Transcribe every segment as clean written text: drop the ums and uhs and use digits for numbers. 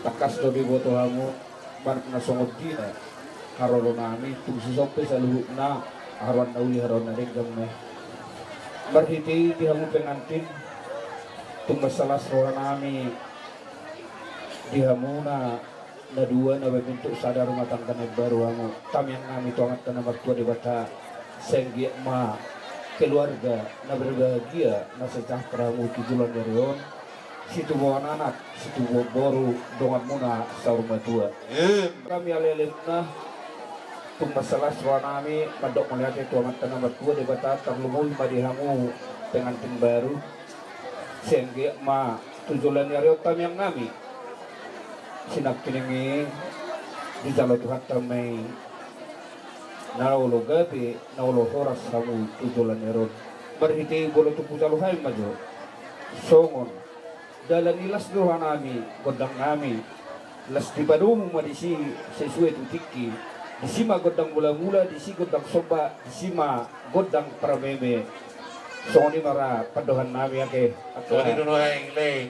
takas dobi boto hamu banak na songod dina haroro nami tung sisope sa luhuk na haron na uli haron na denggam na berhiti di hamu pengantin tung masalah roha nami di hamu na dua na bentuk sadar rumah tangga na baru hamu kami yang nami tuangat kana mertua di bata senggi ma keluarga na berbahagia na sejahtera mu tujuan dari on situ bawa anak situ bawa boru dongan muna sa rumah tua kami alelem na tung masalah nami mandok melihat itu amat tanah mertua di bata terlumul madi hamu pengantin baru sehingga ma tujuan dari kami yang nami sinak kiningi di jalan Tuhan tamai naulo gabi naulo horas hamu tujuan dari berhiti bolo tuku jaluhai maju songon dalam ilas doa nami godang nami las di badumu madisi sesuai tutiki di sima godang mula-mula di si godang soba di sima godang prameme soni mara padohan nami ake Tuhan dulu yang lain.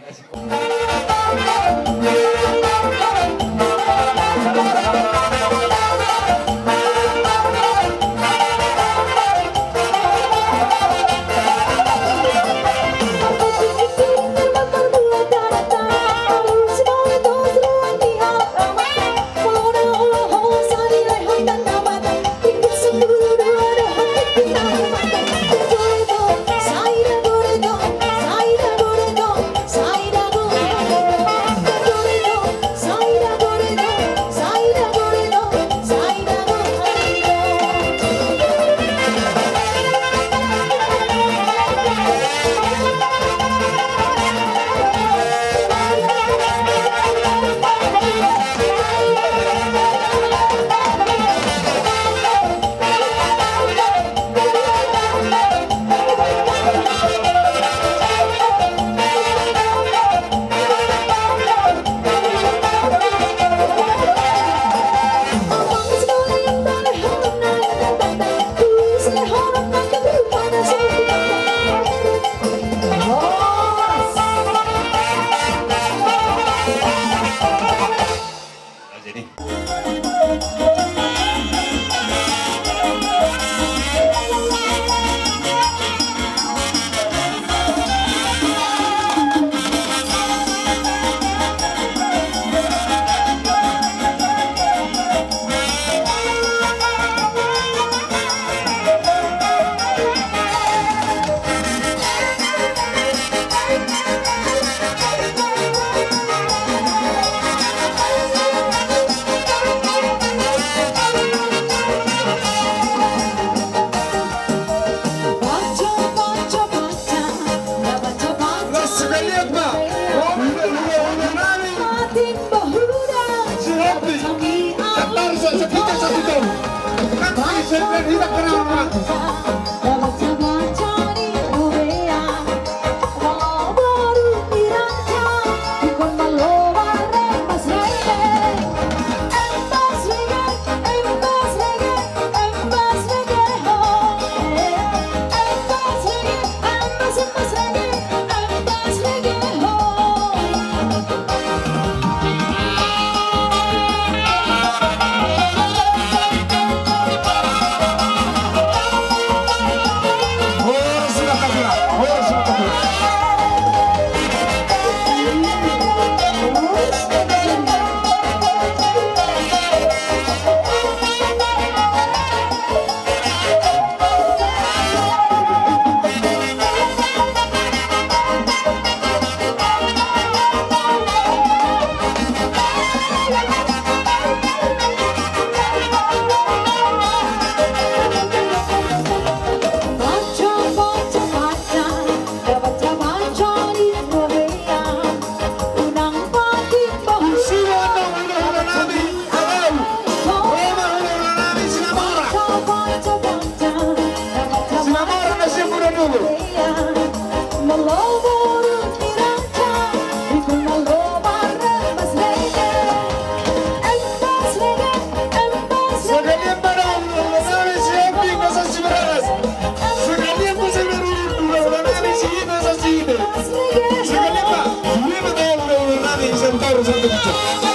Sentaram, sentaram.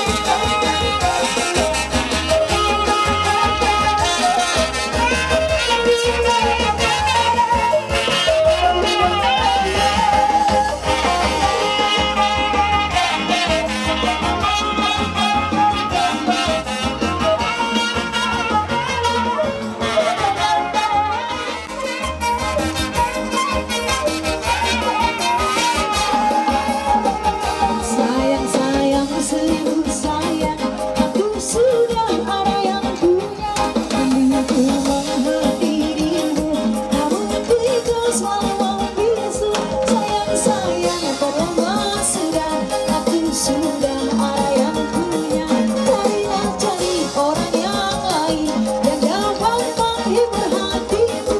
sudah ada yang punya. Carilah cari orang yang lain yang dapat menghibur hatimu.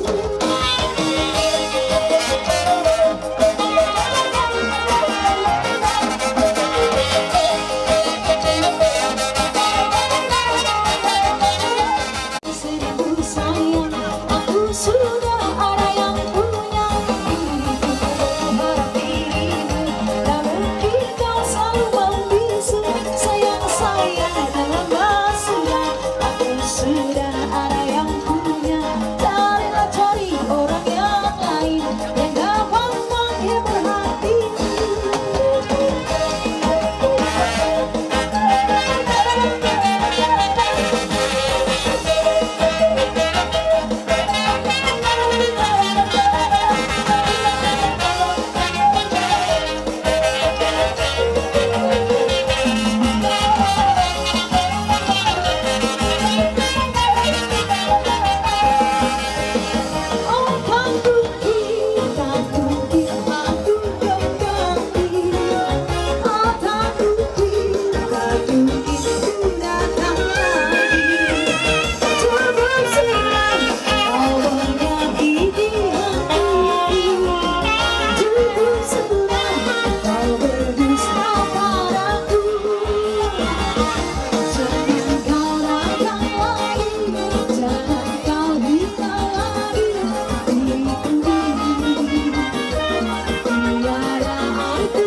Seribu sayang, aku sudah ada yang punya. Diriku berharap dirimu, namun kau selalu membisu. Sayang saya dalam basuhan, aku sudah ada yang punya. Carilah cari orang yang lain yang dapat menghibur hatimu. Oh takut kita mungkin aku kembali. Oh takut kita mungkin ku datang lagi. Terbersihlah kau menyakiti hatiku. Cukup sudah kau berdusta padaku. Jangan kau datang lagi, jangan kau hina lagi diriku ini. Tiada arti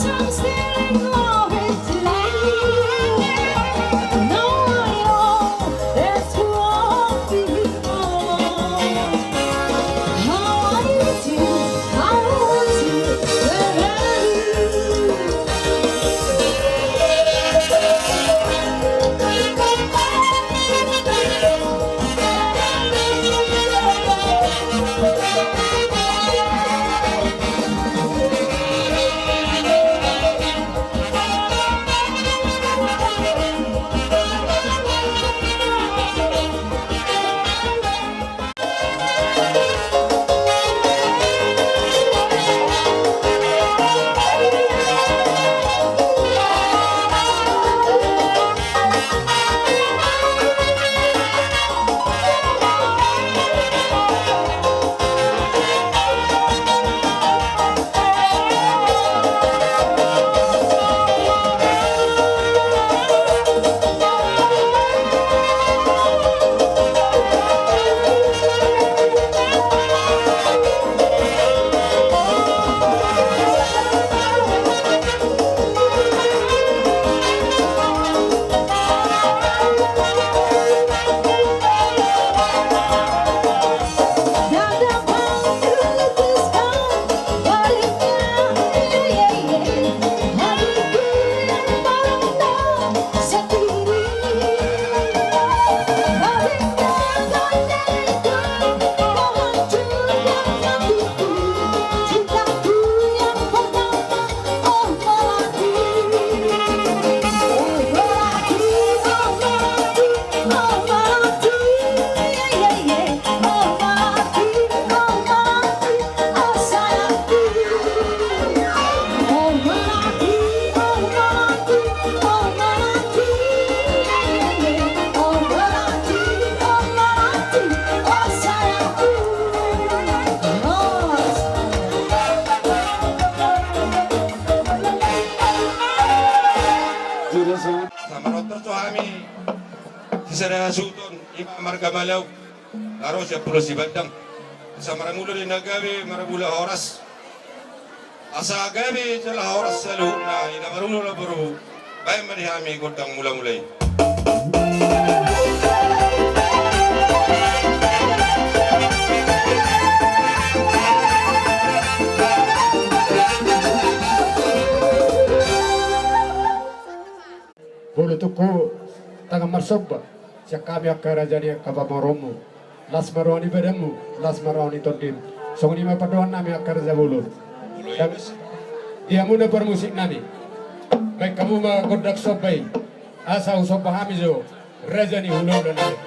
I'm still in love with you. Now I know that's who I'll be. How I need you, I want you, Samarot suami sisara sultan Imam Marga Malaw laro siya pulo si Bandang sa marangulo din nagabi maragula oras asa gabi sa oras sa luhok na inamarulo na baro bayan manihami gotang mula-mulay. Bolo tuku tangan marsoba siya kami akarajani kabamoromu las maroni bedamu las maroni todim songni mapadoan nami akaraja bulu dia muna bermusik nami baik kamu magodak sobai asa usoba hamizo rajani ulo dan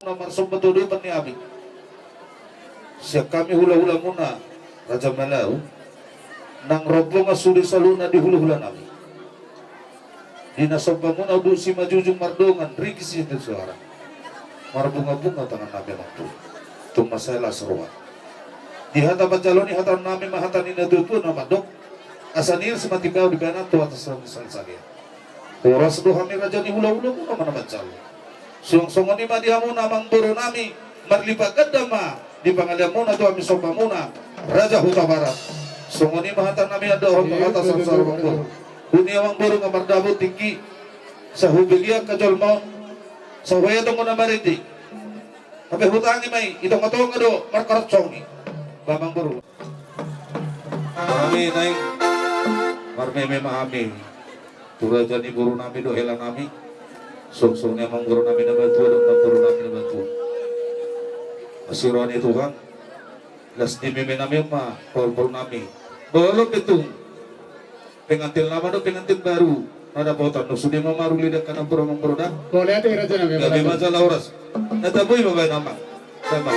nomor sebetulnya ni abi. Siap kami hula-hula muna Raja Malau nang robo nga sudi saluna di hula-hula nami. Dinasobba muna udu si majujung mardongan rigis itu suara. Marbunga-bunga tangan nabi waktu. Tumasela seruan. Di hata bajaloni hata nami mahatani na tutu nama dok. Asanir sematibaw di banan tu atas ramusan sagia. Oras do kami raja ni hula-hula muna mana bajalo. Sung-sungon ni madihamu namang buru nami marlipat gadama di pangalian muna tu kami soba muna Raja Huta Barat. Sungon ni mahatan nami ada orang atas samsara bangko. Uniawang buru ngamardabu tinggi sa hubilia kajol mo sa waya tong na mariti. Tapi hutangi may itong atong ado markaratsong ni babang buru. Kami naik marmeme mahami. Turaja ni buru nami do helang nami. Sung-sungnya mang buru nami na batu dan buru nami na batu. Asiran itu kan las di meme nami ma buru nami. Belum betul. Pengantin lama do pengantin baru. Ada pautan do sudah mamaru lidak kana buru mang buru dah. Boleh ati raja nabi. Gabi masalah oras. Nataboy mabay nama. Sama.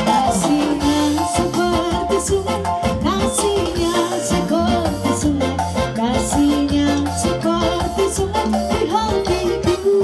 Kasihnya seperti sungai, kasihnya seperti sungai, kasihnya seperti sungai di hatiku.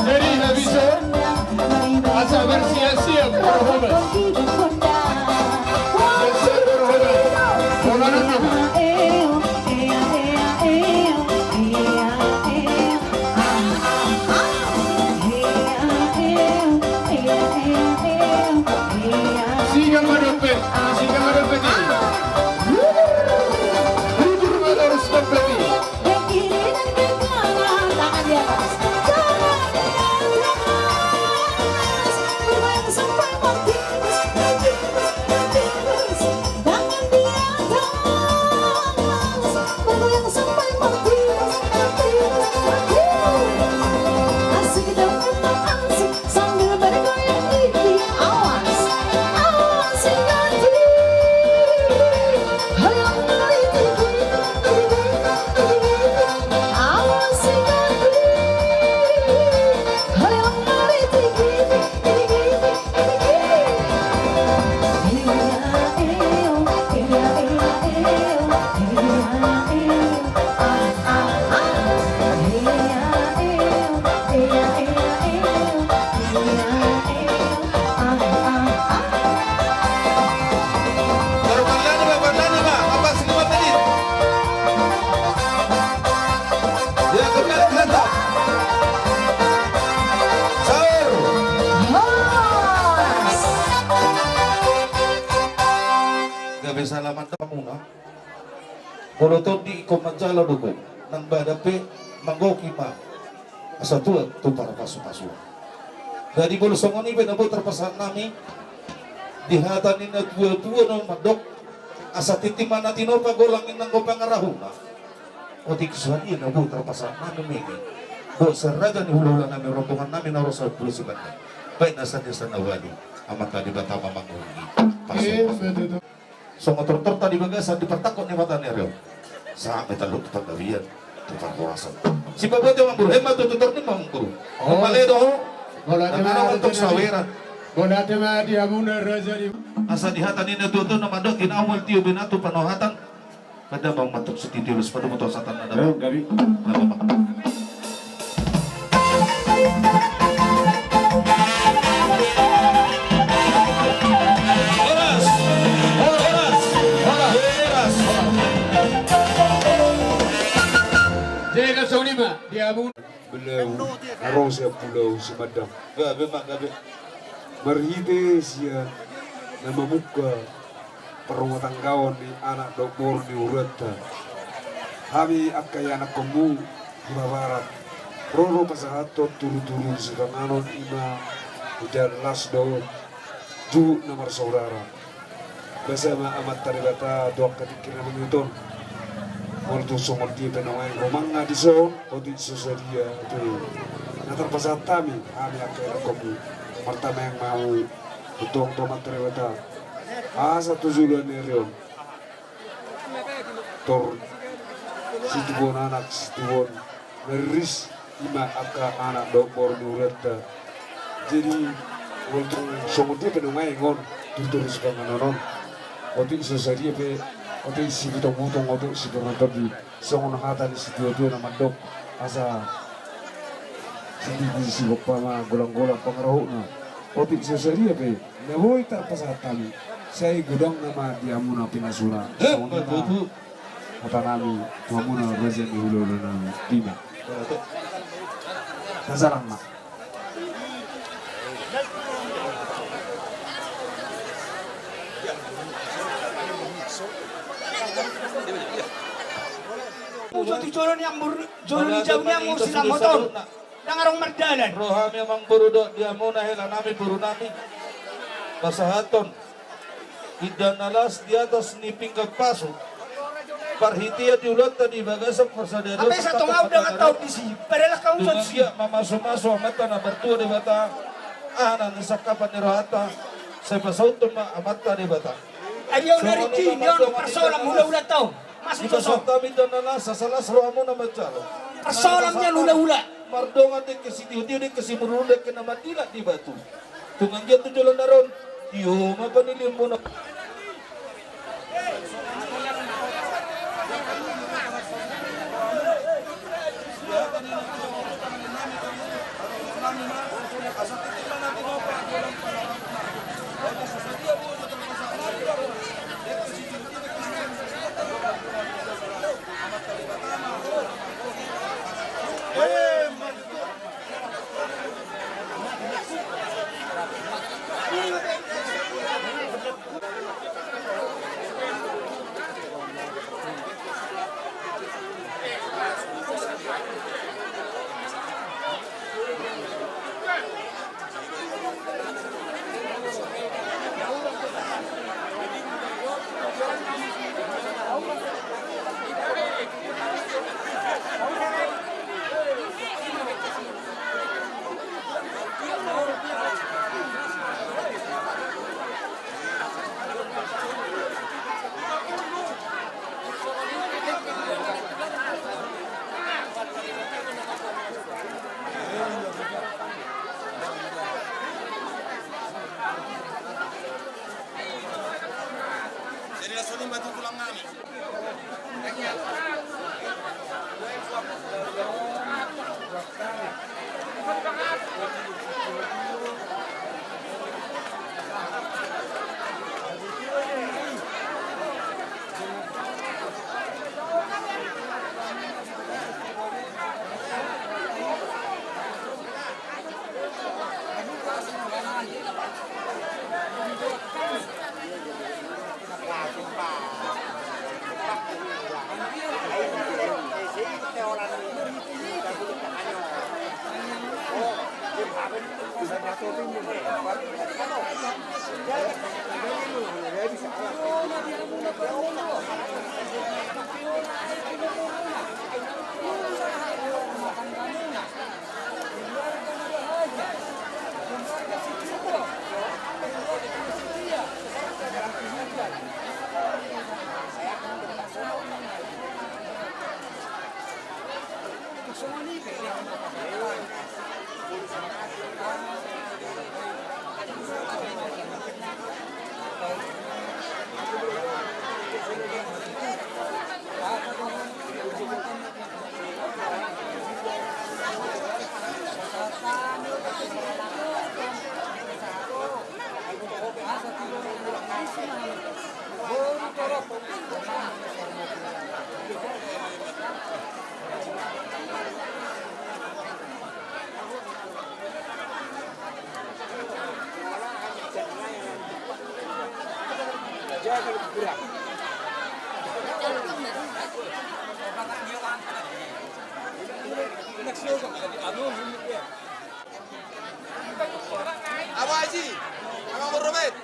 Jadi nggak bisa asal bersia-sia berhobat. Siga madopet ini. Bujur mador harus dompet ini. Sambil bergoyang gigi, awas, awas hati. Hayang meliti, awas hati. Hayang meliti, Baru bandani ma, apa sih lima menit? Ya kembali kereta. Sahur. Gak bisa laman kamu na. Kalau tuh di komenjalo dulu, nang badape manggoki ma. Asa tua tuh para pasu-pasu. Dari bulu songoni benabo terpesan nami. Dihatanin na tua-tua ng madok. Asa titiman natin o pagulangin ng pangarahuna. O di kusuhan yun, abo terpesan nami megi. Bo saraga ni hululan namin rombongan namin na rosal pulo si Banda. Baik nasa desa nawali. Amat tadi bata mamanggungi. Pasok. So motor-motor tadi bagasan dipertakot ni mata nereo. Sampai taluk paggawian. Tupan kawasan. Si babat yung mamburu. Hemat tututor ni mamburu. Maledo. Bola Nagano untuk saweran. Bola tema dia muna raja di. Asa dihatan ini tutu na mandok kinawal tiyo binatu panohatan. Kada bang matuk setitilus pada motor satan na dapat. Gabi. Oras! Oras! Oras! Jadi ke lima dia muna. Beliau arosnya pulau Semadang. Gabe mak gabe. Marhite siya na mamuka perumatan kawan ni anak doktor ni urata. Kami akay anak kamu di barat. Roro pasahato turu-turu sa kanganon ima ujan las do ju nomor saudara. Bersama amat taribata doak ketikir na mengiton. Waktu sumur di penawai romanga di so, waktu sesadia itu. Nah terpasat kami akay anak kamu. Pertama yang mau utong tomat terweta asa tujuan nerion tor situbon anak situbon neris ima aka anak dokter nureta jadi untuk somodi penumai ngon tutur suka manonon waktu itu saja pe waktu si kita motong waktu si penonton di songon hata di situ itu nama dok asa si bapa golang-golang pengaruh na otik sesaria pe neboy terpasatan saya gudang nama diamuna pinasula soalnya kata kami mamuna raja di hulu nami tina kasarang mak Puso ti jolo ni ambur jolo ni jauh ni ambur sila motor. Nangarong mardalan. rohami amang burudok dia muna hela nami buru nami pasahaton idan nalas di atas ni pingkag paso parhitia diulat tadi bagasak persadero Apa sa tungaw da nga tao disi. Padala ka usot dengan dia mamaso-maso amata na bertua di bata anan nisakapan ni rohata saya pasauton ma amata di bata Ayaw na rin kinyon. Persolam hula-hula tao. Masuk di pasok sosok. kami dan nalas sasalas rohamo na macalo Persolam niya hula-hula. mardongan di kesidiyo di kesimurunda kena matila di batu tungang dia tujulan naron iyo mapanilin mo na tutulang namin. Abu Haji, Abang Robert.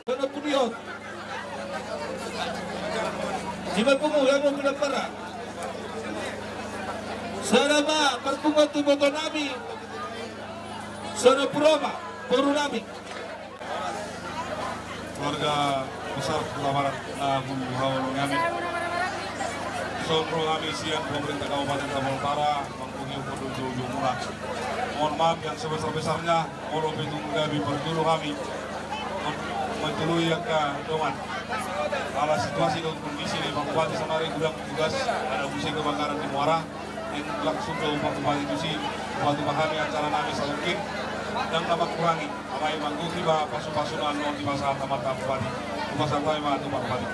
Sana puniot. Jimat pemulang mo pinagpara. Sana ba, pagpungot tumoto namin. Sana purama, puro namin. Keluarga besar Kecamatan Buluhawa kami. Sopro kami siang pemerintah Kabupaten Tambora Utara menghubungi penduduk ujung murah. Mohon maaf yang sebesar-besarnya, mohon hitung gabi berjuru kami mentului yang ke dongan. Ala situasi dan kondisi di Bupati Samarinda gudang tugas ada musim kebakaran di Muara yang langsung ke Bupati Tusi, Bupati Pahami acara nami salungkin dan dapat kurangi apa yang mangguki bah pasu-pasunan non di masa tamat Bupati rumah sampai mah tuh Bupati.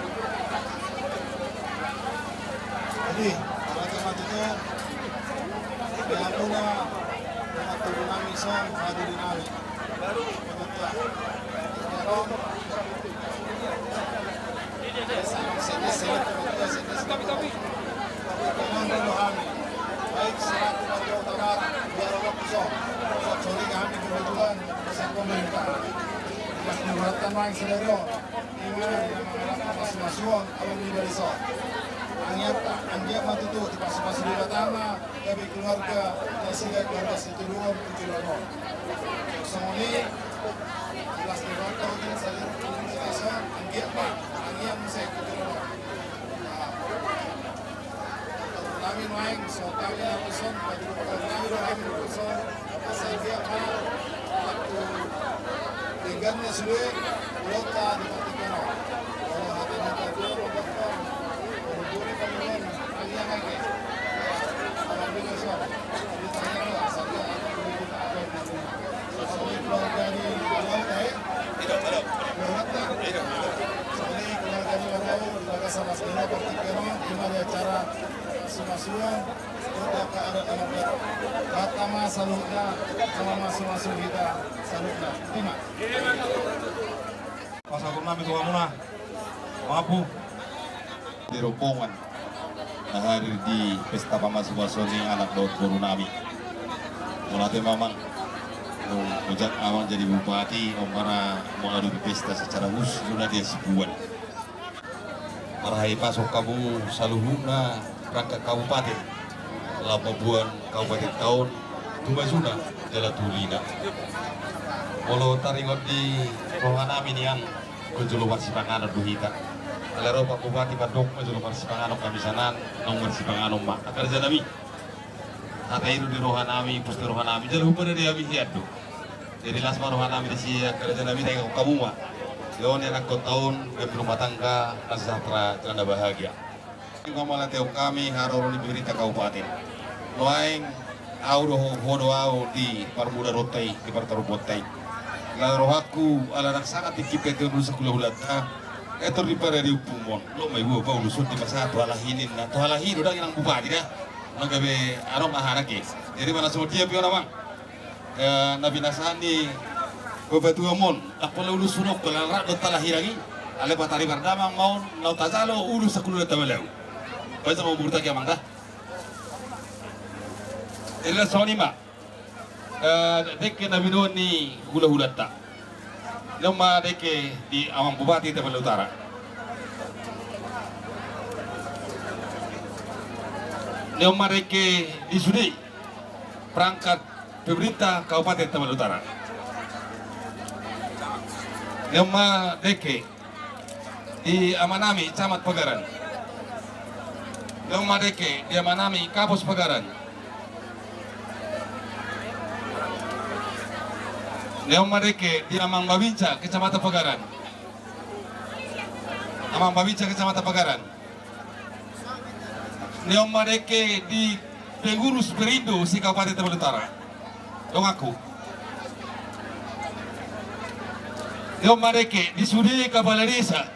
Jadi teman-teman itu yang punya turun kami sang hadirin kami baru baik selaku warga utara biar waktu sorry kami kebetulan bersama pemerintah yang memberatkan orang sederhana di mana yang mengharapkan masing-masing kalau dari so Anggap matutu di pas-pas di pertama kami keluarga dan sehingga keluarga Situluan Pujulono. Semuanya jelas keluarga mungkin saja komunitas anggap musik Pujulono. Kami naik, so kami lakukan, kami lakukan, sehingga waktu tinggalnya sudah kota di Patikono. Kalau hati-hati dulu, partikeno ima di acara masing-masing kita ke ada nama Batama salutna sama masing-masing kita salutna. Terima. Pasal kami tua muna, mampu Di rombongan na hadir di pesta pamasubaso ni anak Daud Borunami. Mulai memang ujak awal jadi bupati, para menghadapi pesta secara khusus sudah dia sebulan. Marahai pasok kamu saluhuna rangka kabupaten, labuan kabupaten tahun Tumasuna jala tulina. Walau taringot di rohanami yang kunjulu marsipangan duhita. Alero Pak Bupati Bandung kunjulu marsipangan kamisanan nomor marsipangan mak. Akar janami. Kata itu di rohanami, pasti rohanami jala hubungan dia bihiadu. Jadi lasma rohanami di sini akar janami tengok kamu mak. Yon yang aku tahun berumah tangga dan sejahtera dan bahagia. Juga malah teo kami harus diberita kabupaten. Loaing audo hodo au di Parmuda Rotai di Partarupotai. Lalu rohaku ala nak sangat dikipet itu sekolah ulata. Itu di pada di Upumon. Lo mai gua bau lusut di masa tu alahinin. Nah tu alahin udah yang bupati dah. Nagabe arom aharake. Jadi mana semua dia pion amang. Nabi Nasani Bapak mon, apa lalu sunok belarak do talahir lagi. Ale patari bardamang mau lau tazalo ulu sakulu tabalau. Baca mau burta ki amang dah. Ila sonima. Deke Nabi Doni hula-hula tak. Lama deke di Amang Bupati Tabel Utara. Lama deke di Sudi perangkat pemerintah Kabupaten Tabel Utara. Lama deke di Amanami Camat Pagaran. Lama deke di Amanami Kapus Pagaran. Leong Madeke di Amang Babinca, Kecamatan Pagaran. Amang Babinca, Kecamatan Pagaran. Leong Madeke di Pengurus Perindo, si Kabupaten Tabel Utara. Dong aku. Leong Madeke di Sudi Kepala Desa.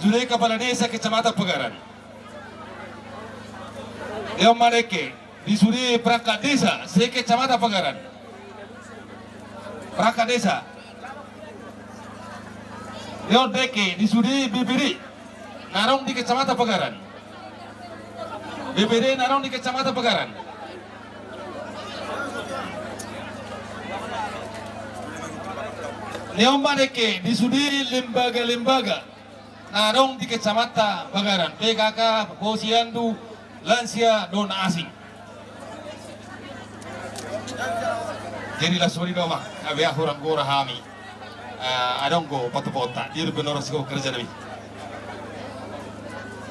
Sudi Kepala Desa, Kecamatan Pagaran. Leong Madeke di Sudi Perangkat Desa, si Kecamatan Pagaran. Perangkat desa. Leon Deke di Sudi BPD Narong di Kecamatan Pagaran. BPD Narong di Kecamatan Pagaran. Leon Deke di Sudi lembaga-lembaga Narong di Kecamatan Pagaran. PKK, Posyandu, Lansia, Don Asing. Jadi lah sorry dong mak, abe aku orang gora hami, adong go patu-pota, dia benar sih kerja nabi.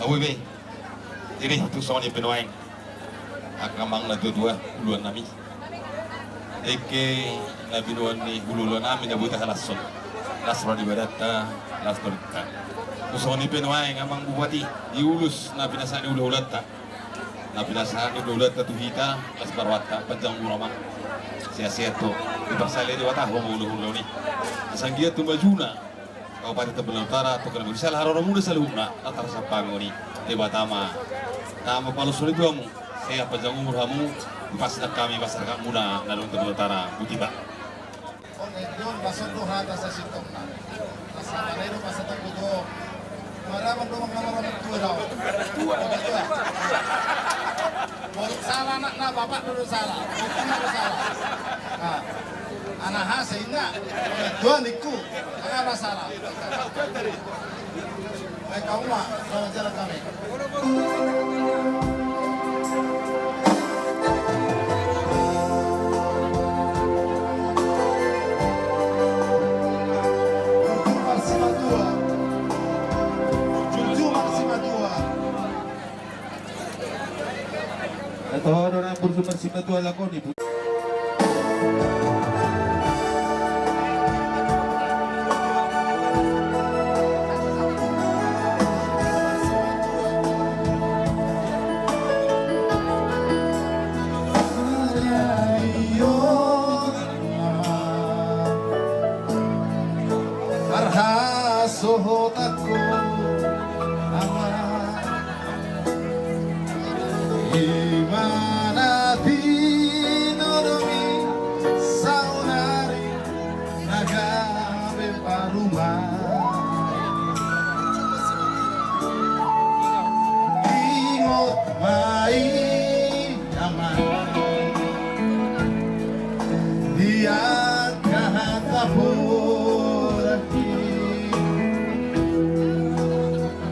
Awe be, jadi tu soalnya penuaing, akamang na dua uluan nami. Eke nabi doan ni uluan nami na buta halason, lasro di badata, lasro kita. Tu soalnya penuaing amang bupati, diulus nabi nasani ululata, nabi nasani ululata tu hita, las barwata, panjang ulamang. Sia-sia tu di pasal di watah mau ulu-ulu ni. Sanggia tu majuna Kabupaten Tabel Utara tu kalau bisa lah orang muda saluna latar sampai ni di Batama. Tama palu sulit kamu. Saya panjang umur kamu pas nak kami pasar kamu muda lalu Tabel Utara butiba. Oke, John masuk tuh hata sa sitom na. Sa kanero pasat ko to. Maraman do mga orang tua daw. Tua. Boleh salah nak bapak dulu salah, bukan aku salah. Nah, anak hasil enggak, Tuhan ikut, enggak masalah. Baik kamu mah, dalam jalan kami. Atau orang bersumber siapa tu ala kau ni. Arha sohotaku ama Manati noromi saunari nagabe paruma ingot mai aman dia kahapuraki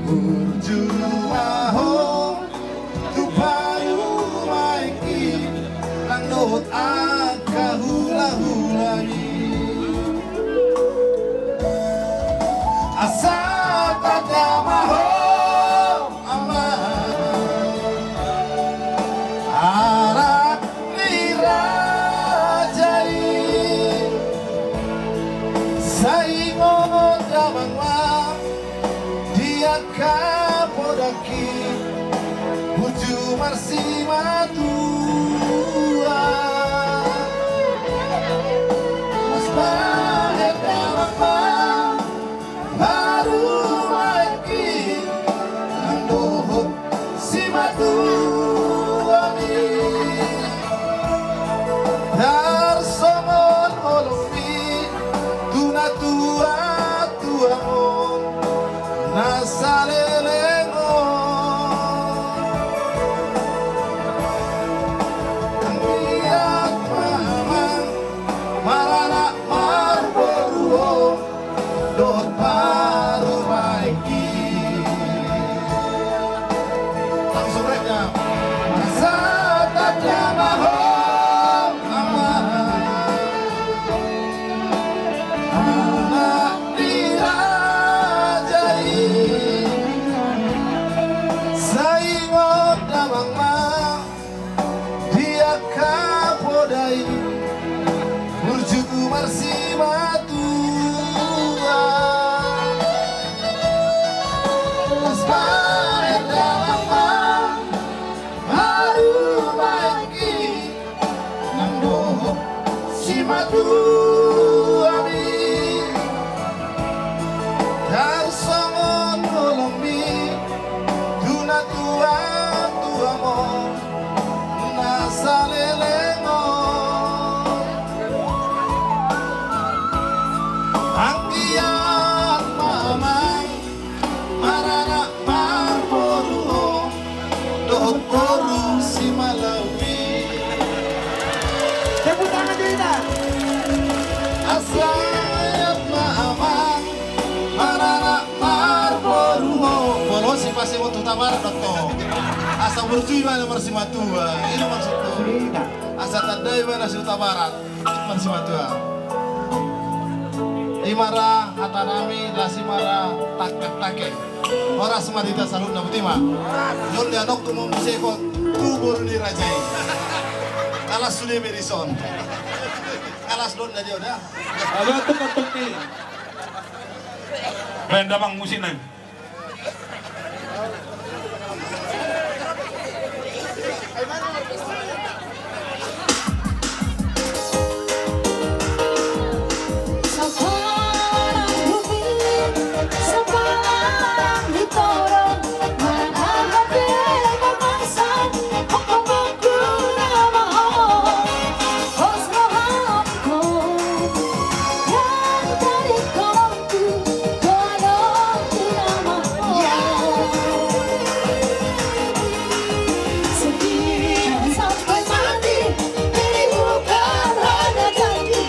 Urjumaho tupayu maiki lanut akahula-hulai asal tadamaho arak nirajai saingon damangwa dia kapodaki buju marsimatua asma edamangwa baru maiki nandohot simatuami darsomon olomi tunatua tuamon nasalelengo Biak mamang marana marboruo dot baru maiki langsung reknya masa tadamaho anak dirajai saingot damang mang dia kapodai burjuku marsimatua asparet damang mang baru maiki nandoh simatuami darsongon nolomi tunatua tuamon nasalelengo angkiat mamang marana marboruo dot boru simalawi Tepuk tangan kita. asayat mamang marana marboruo bolosi pasti waktu tabar dokter asa berjuang mana marsimatua ini maksudku asa tadai mana suta barat marsimatua imara hatanami lasimara take ora semadita salun na butima yon dia nok tumo museko tubur ni rajai alas suli merison alas don na dia dah Ada tuk ni. Benda mang musinan. Saparang bumi, saparang ditorong, manahati pagmasan, hukumku namaho, hosmo hamko, yang dari kolomku, kolomku namaho. Sekian sampai mati, ini bukan hanya janji.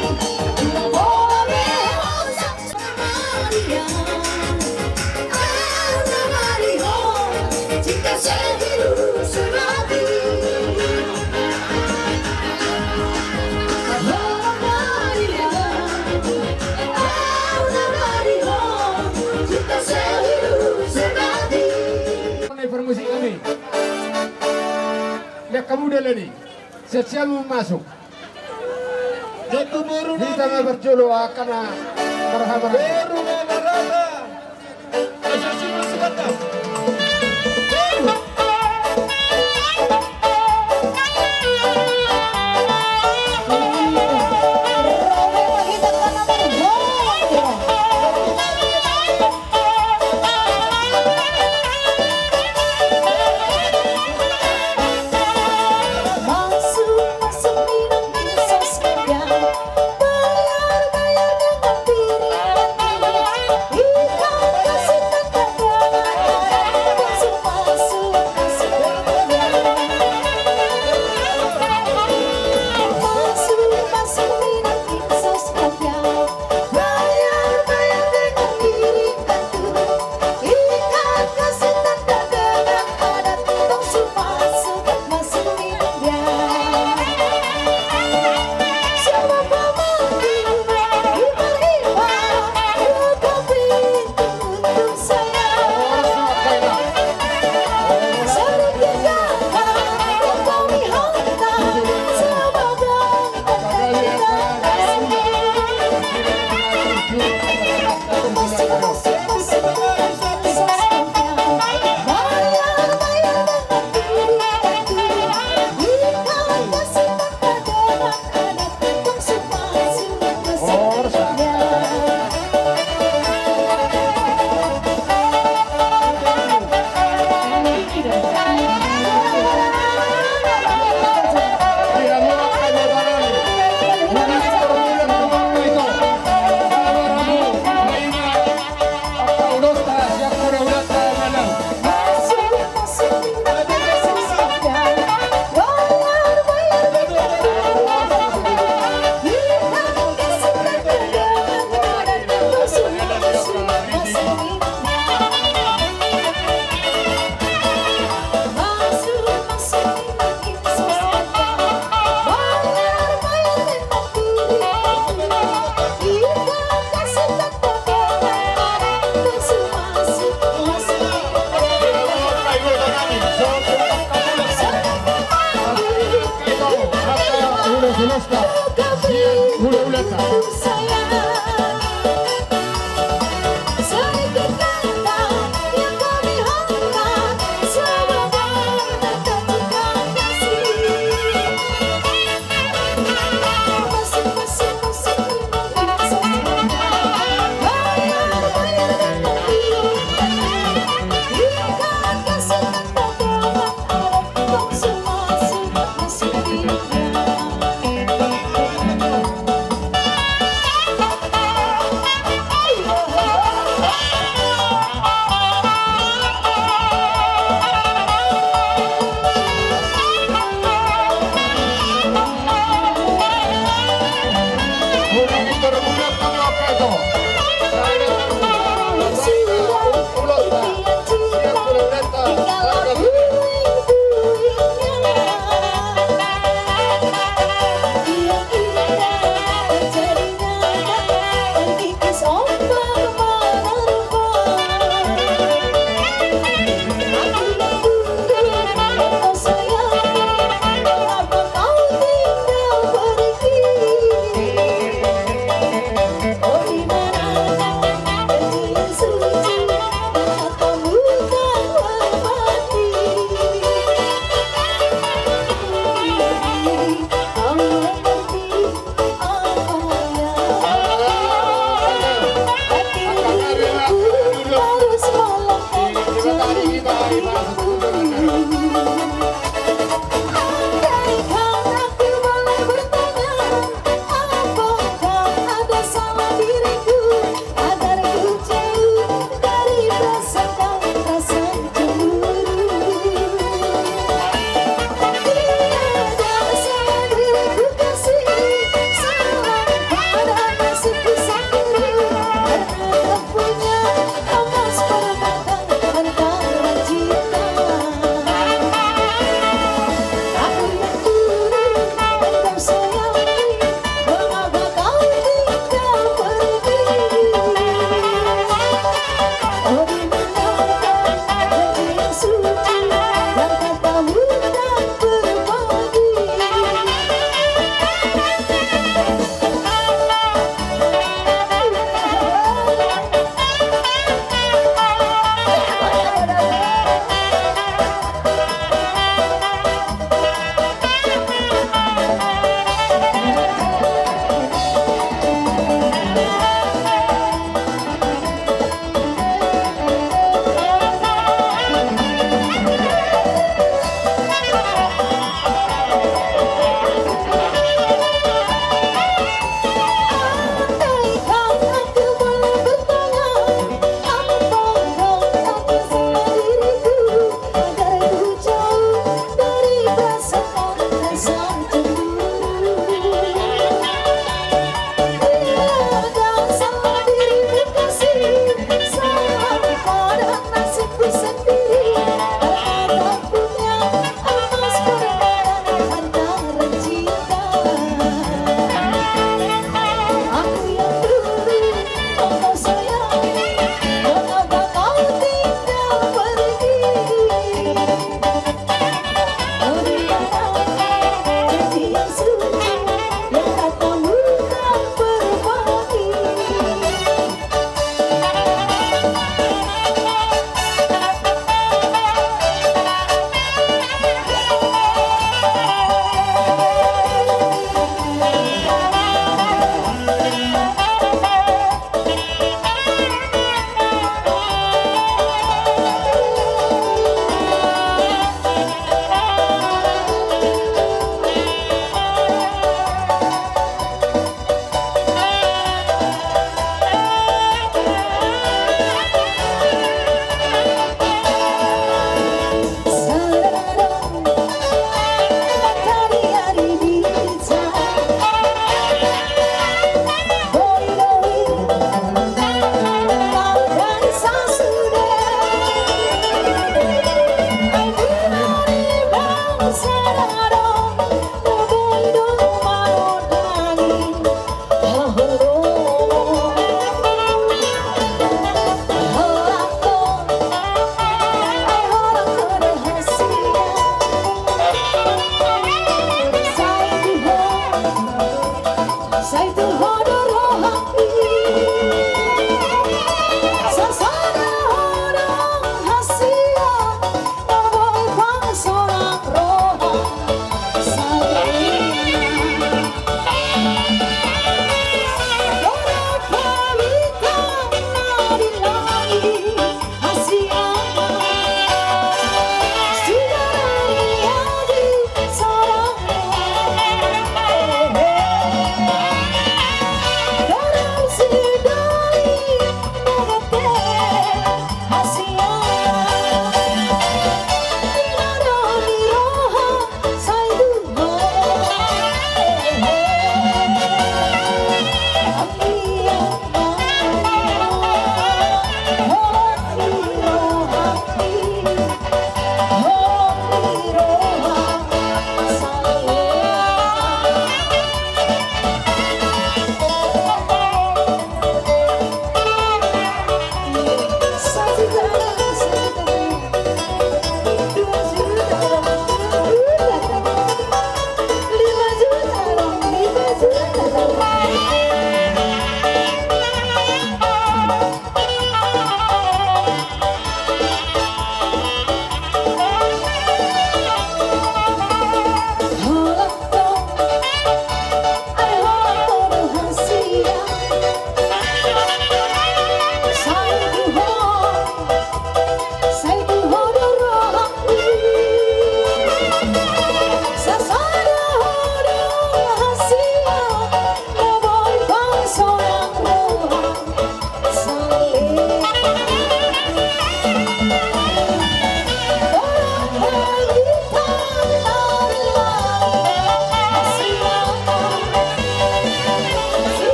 Permusik kami. Lihat kamu dulu nih. Siap-siap mau masuk. Kita nggak berjolo akan marhamah. Selesta, Sian Ula Ulata.